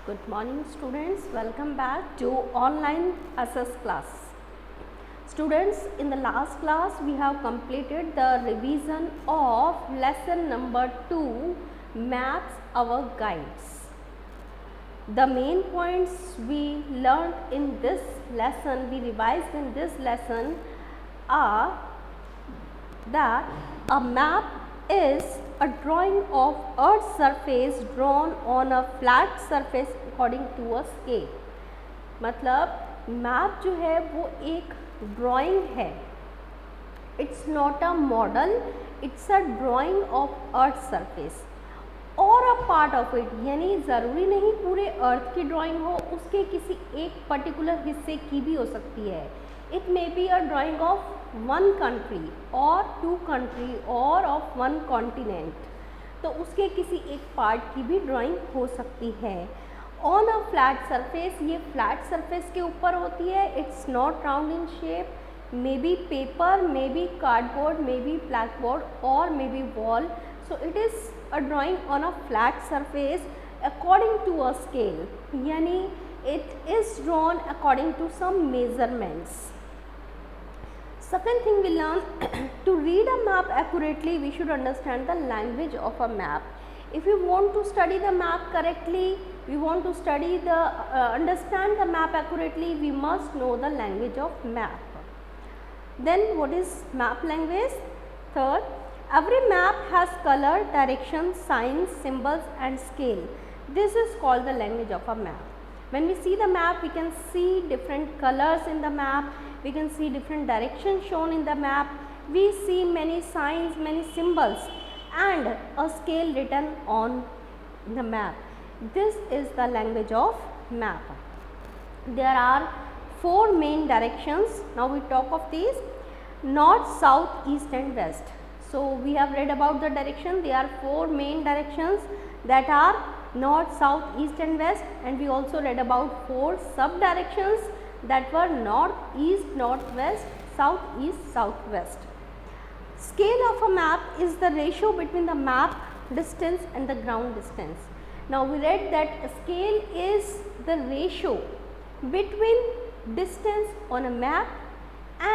Good morning students, welcome back to online assess class. Students, in the last class we have completed the revision of lesson number 2, Maps Our Guides. The main points we learned in this lesson, we revised in this lesson are that a map is a drawing of Earth's surface drawn on a flat surface according to a scale. मतलब map जो है वो एक drawing है, it's not a model, it's a drying of earth surface और a part of it, यानी ज़रूरी नहीं पूरे अर्थ की ड्राइंग हो, उसके किसी एक पर्टिकुलर हिस्से की भी हो सकती है. It may be a drying of one country और टू कंट्री और ऑफ वन कॉन्टिनेंट, तो उसके किसी एक पार्ट की भी ड्राइंग हो सकती है. ऑन अ फ्लैट सरफेस, ये फ्लैट सरफेस के ऊपर होती है, it's not round in shape, maybe paper, maybe cardboard, maybe blackboard और maybe wall. So it is a drawing on a flat surface according to a scale, यानी it is drawn according to some measurements. Second thing we learn, to read a map accurately we should understand the language of a map. If you want to study the map correctly, we want to study the understand the map accurately, we must know the language of map. Then what is map language? Third, every map has color, direction, signs, symbols and scale. This is called the language of a map. When we see the map, we can see different colors in the map, we can see different directions shown in the map, we see many signs, many symbols and a scale written on the map. This is the language of map. There are 4 main directions. Now we talk of these: north, south, east and west. So we have read about the direction. There are 4 main directions that are north, south, east and west, and we also read about 4 sub directions that were north, east, northwest, south, east, southwest. Scale of a map is the ratio between the map distance and the ground distance. Now we read that scale is the ratio between distance on a map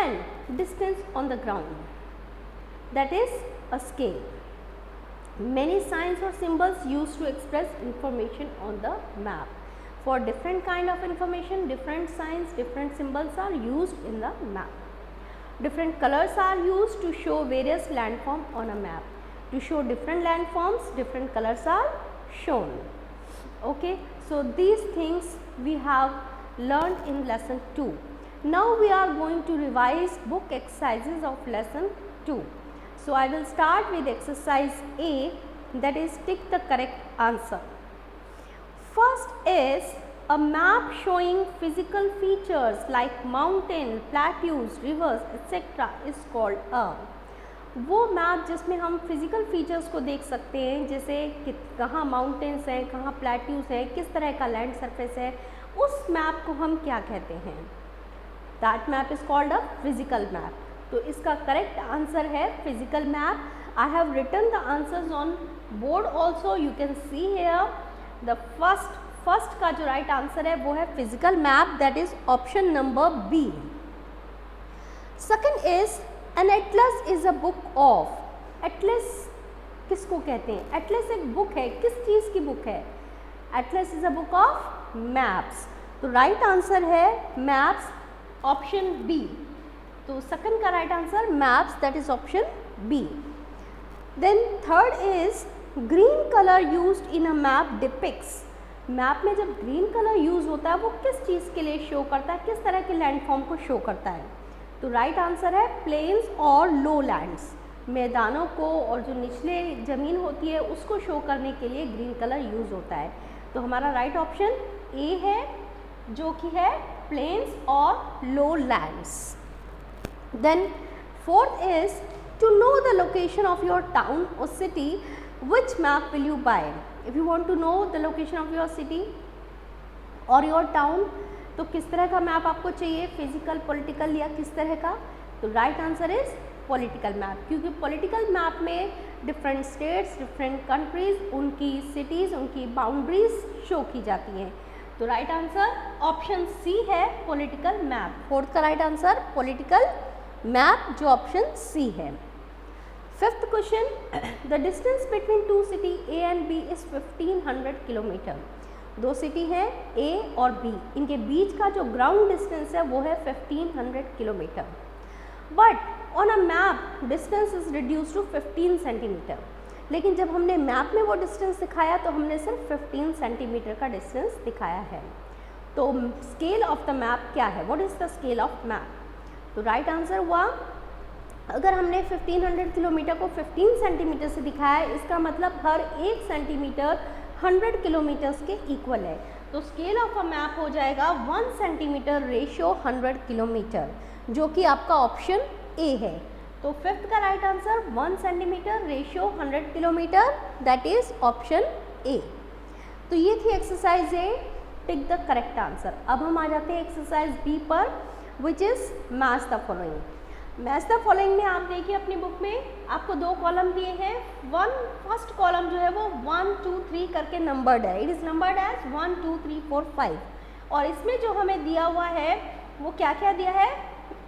and distance on the ground. That is a scale. Many signs or symbols used to express information on the map. For different kind of information, different signs, different symbols are used in the map. Different colors are used to show various landforms on a map. To show different landforms, different colors are shown. Okay, so these things we have learned in lesson 2. Now we are going to revise book exercises of lesson 2. So I will start with exercise A, that is tick the correct answer. First is a map showing physical features like mountain, plateaus, rivers, etc. is called a. वो map जिसमें हम physical features को देख सकते हैं, जैसे कि कहाँ माउंटेन्स हैं, कहाँ प्लेट्यूज हैं, किस तरह का लैंड सरफेस है, उस मैप को हम क्या कहते हैं? That map is called a physical map. तो इसका करेक्ट आंसर है physical map. I have written the answers on board also, you can see here. The first का जो राइट आंसर है वो है physical map, that is option number B. Second is an atlas is a book of. Atlas किसको कहते हैं? Atlas एक book है, किस चीज़ की बुक है? Atlas is a book of maps. तो राइट आंसर है मैप्स, ऑप्शन बी. तो सेकंड का right answer maps, that is option B. Then third is green colour used in a map depicts. Map में जब green colour use होता है वो किस चीज़ के लिए शो करता है, किस तरह के लैंडफॉर्म को शो करता है? तो राइट आंसर है प्लेन्स और लो लैंड्स. मैदानों को और जो निचले ज़मीन होती है उसको शो करने के लिए ग्रीन कलर यूज होता है. तो हमारा राइट ऑप्शन ए है, जो कि है प्लेन्स और लो lands. Then fourth is to know the location of your town or city, which map will you buy? If you want to know the location of your city or your town, तो किस तरह का map आपको चाहिए, physical, political या किस तरह का? तो right answer is political map, क्योंकि पॉलिटिकल मैप में डिफरेंट स्टेट्स, डिफरेंट कंट्रीज़, उनकी सिटीज़, उनकी बाउंड्रीज शो की जाती हैं. तो राइट आंसर ऑप्शन सी है पॉलिटिकल मैप। फोर्थ का राइट आंसर पॉलिटिकल मैप जो ऑप्शन सी है। Fifth question, the distance between two city A and B is 1500 kilometre. दो सिटी हैं ए और बी, इनके बीच का जो ग्राउंड डिस्टेंस है वो है 1500 kilometre. But on a map distance is reduce to 15 centimetre. लेकिन जब हमने मैप में वो डिस्टेंस दिखाया तो हमने सिर्फ 15 सेंटीमीटर का डिस्टेंस दिखाया है। तो स्केल ऑफ द मैप क्या है, what is the scale of map? तो राइट आंसर हुआ, अगर हमने 1500 किलोमीटर को 15 सेंटीमीटर से दिखाया है, इसका मतलब हर 1 सेंटीमीटर 100 किलोमीटर्स के इक्वल है। तो स्केल ऑफ अ मैप हो जाएगा 1 सेंटीमीटर रेशियो 100 किलोमीटर, जो कि आपका ऑप्शन ए है। तो फिफ्थ का right answer 1 centimetre ratio 100 kilometre, that is option A. तो ये थी exercise A, tick the correct answer. अब हम आ जाते हैं एक्सरसाइज बी पर, which is match the following. Match the following में आप देखिए अपनी बुक में आपको 2 कॉलम दिए हैं। फर्स्ट कॉलम जो है वो 1 2 3 करके नंबर्ड है, इट इज नंबर्ड एज 1 2 3 4 5। और इसमें जो हमें दिया हुआ है वो क्या क्या दिया है,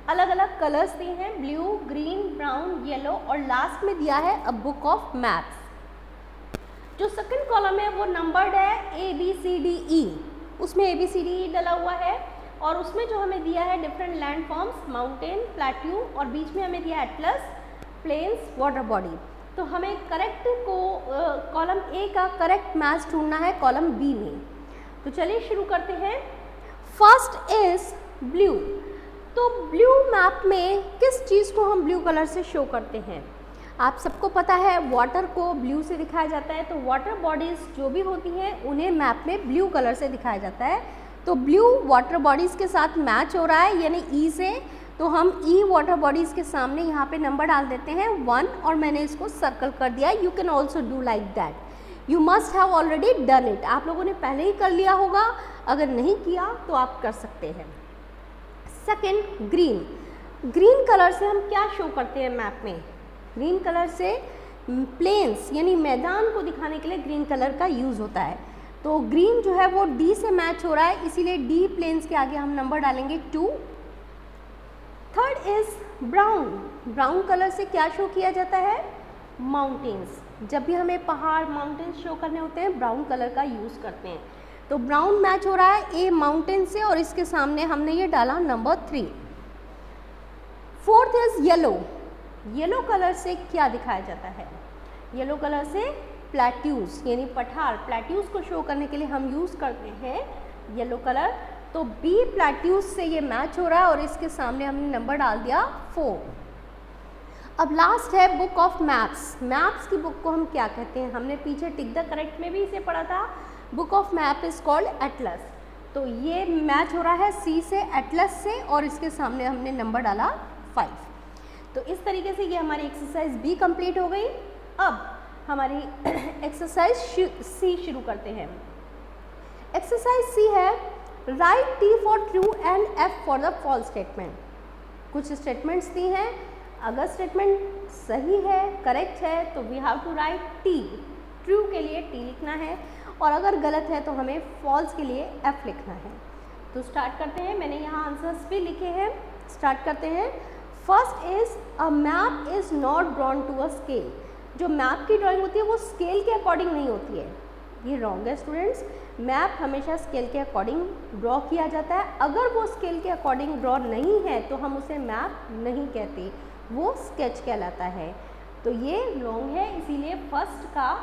अलग अलग कलर्स दिए हैं, ब्लू, ग्रीन, ब्राउन, येलो, और लास्ट में दिया है अ बुक ऑफ मैप्स। जो सेकंड कॉलम है वो नंबर्ड है A B C D E, उसमें A B C D E डला हुआ है। और उसमें जो हमें दिया है different land forms, mountain, plateau, और बीच में हमें दिया एटलस, प्लेन्स, वाटर बॉडी। तो हमें करेक्ट को कॉलम ए का करेक्ट मैच ढूंढना है कॉलम बी में। तो चलिए शुरू करते हैं। First is blue. तो ब्लू मैप में किस चीज़ को हम ब्लू कलर से शो करते हैं? आप सबको पता है वाटर को ब्लू से दिखाया जाता है, तो वाटर बॉडीज़ जो भी होती हैं उन्हें मैप में ब्लू कलर से दिखाया जाता है। तो ब्लू वाटर बॉडीज़ के साथ मैच हो रहा है यानी ई से, तो हम ई वाटर बॉडीज़ के सामने यहाँ पे नंबर डाल देते हैं 1, और मैंने इसको सर्कल कर दिया। You can also do like that, you must have already done it. आप लोगों ने पहले ही कर लिया होगा, अगर नहीं किया तो आप कर सकते हैं। Second green. ग्रीन कलर से हम क्या शो करते हैं मैप में? ग्रीन कलर से प्लेन्स यानी मैदान को दिखाने के लिए ग्रीन कलर का यूज़ होता है। तो ग्रीन जो है वो डी से मैच हो रहा है, इसीलिए डी प्लेन्स के आगे हम नंबर डालेंगे 2। Third is brown. Brown colour से क्या शो किया जाता है? माउंटेन्स। जब भी हमें पहाड़, माउंटेन्स शो करने होते हैं ब्राउन कलर का यूज़ करते हैं। तो ब्राउन मैच हो रहा है ए माउंटेन से, और इसके सामने हमने ये डाला number 3। Fourth is yellow. Yellow colour से क्या दिखाया जाता है? येलो कलर से प्लेट्यूज यानी पठार, प्लेट्यूज को शो करने के लिए हम यूज़ करते हैं येलो कलर। तो बी प्लेट्यूज से ये मैच हो रहा है, और इसके सामने हमने नंबर डाल दिया 4। अब लास्ट है बुक ऑफ मैप्स। मैप्स की बुक को हम क्या कहते हैं? हमने पीछे टिक द करेक्ट में भी इसे पढ़ा था। Book of map is called Atlas. तो ये मैच हो रहा है सी से, एटलस से, और इसके सामने हमने नंबर डाला 5। तो इस तरीके से ये हमारी एक्सरसाइज बी कंप्लीट हो गई। अब हमारी एक्सरसाइज सी शुरू करते हैं। एक्सरसाइज सी है, write T for true and F for the false statement. कुछ स्टेटमेंट्स दी हैं, अगर स्टेटमेंट सही है, करेक्ट है, तो we have to write T, true के लिए टी लिखना है, और अगर गलत है तो हमें फॉल्स के लिए एफ लिखना है। तो स्टार्ट करते हैं। मैंने यहाँ आंसर्स भी लिखे हैं, स्टार्ट करते हैं। First is a map is not drawn to a scale. जो मैप की ड्राइंग होती है वो स्केल के अकॉर्डिंग नहीं होती है, ये रॉन्ग है स्टूडेंट्स। मैप हमेशा स्केल के अकॉर्डिंग ड्रॉ किया जाता है। अगर वो स्केल के अकॉर्डिंग ड्रॉ नहीं है तो हम उसे मैप नहीं कहते, वो स्केच कहलाता है। तो ये रॉन्ग है, इसीलिए फर्स्ट का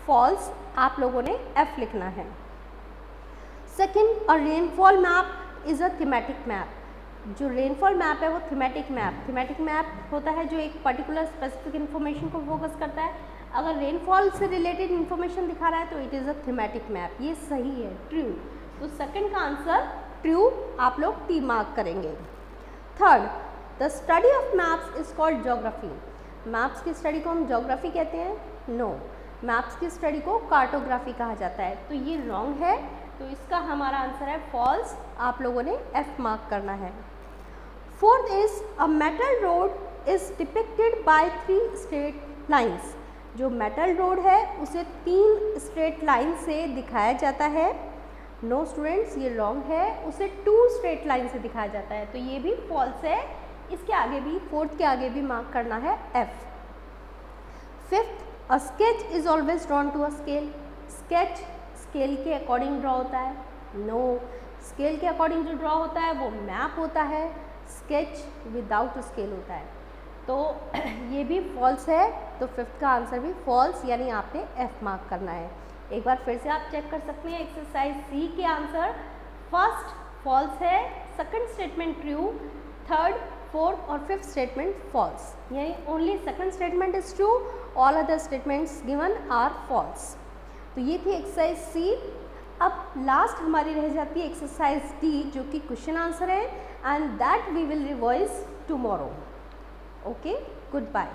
फॉल्स आप लोगों ने एफ लिखना है। Second, a rainfall map is a thematic map. जो रेनफॉल मैप है वो थीमेटिक मैप होता है जो एक पर्टिकुलर स्पेसिफिक इन्फॉर्मेशन को फोकस करता है। अगर रेनफॉल से रिलेटेड इन्फॉर्मेशन दिखा रहा है तो it is a thematic map, ये सही है, ट्रू। तो सेकंड का आंसर ट्रू, आप लोग टी मार्क करेंगे। Third, the study of maps is called geography. Maps की स्टडी को हम ज्योग्राफी कहते हैं? नो, मैप्स की स्टडी को कार्टोग्राफी कहा जाता है। तो ये रॉन्ग है, तो इसका हमारा आंसर है फॉल्स, आप लोगों ने एफ मार्क करना है। Fourth is a metal road is depicted bye 3 straight lines. जो मेटल रोड है उसे 3 स्ट्रेट लाइन से दिखाया जाता है। नो स्टूडेंट्स, ये रॉन्ग है, उसे 2 स्ट्रेट लाइन से दिखाया जाता है, तो ये भी फॉल्स है। इसके आगे भी, फोर्थ के आगे भी मार्क करना है F। Fifth, a sketch is always drawn to a scale. Sketch scale के अकॉर्डिंग ड्रॉ होता है? नो, स्केल के अकॉर्डिंग जो ड्रॉ होता है वो मैप होता है, स्केच विदाउट स्केल होता है, तो ये भी फॉल्स है। तो फिफ्थ का आंसर भी फॉल्स, यानी आपने F मार्क करना है। एक बार फिर से आप चेक कर सकते हैं एक्सरसाइज सी के आंसर। फर्स्ट फॉल्स है, second statement true, third, fourth और फिफ्थ स्टेटमेंट फॉल्स, यानी only second statement is true, all other statements given are false. तो ये थी एक्सरसाइज सी। अब लास्ट हमारी रह जाती है एक्सरसाइज डी, जो कि क्वेश्चन आंसर है, and that we will revise tomorrow. Okay, good bye.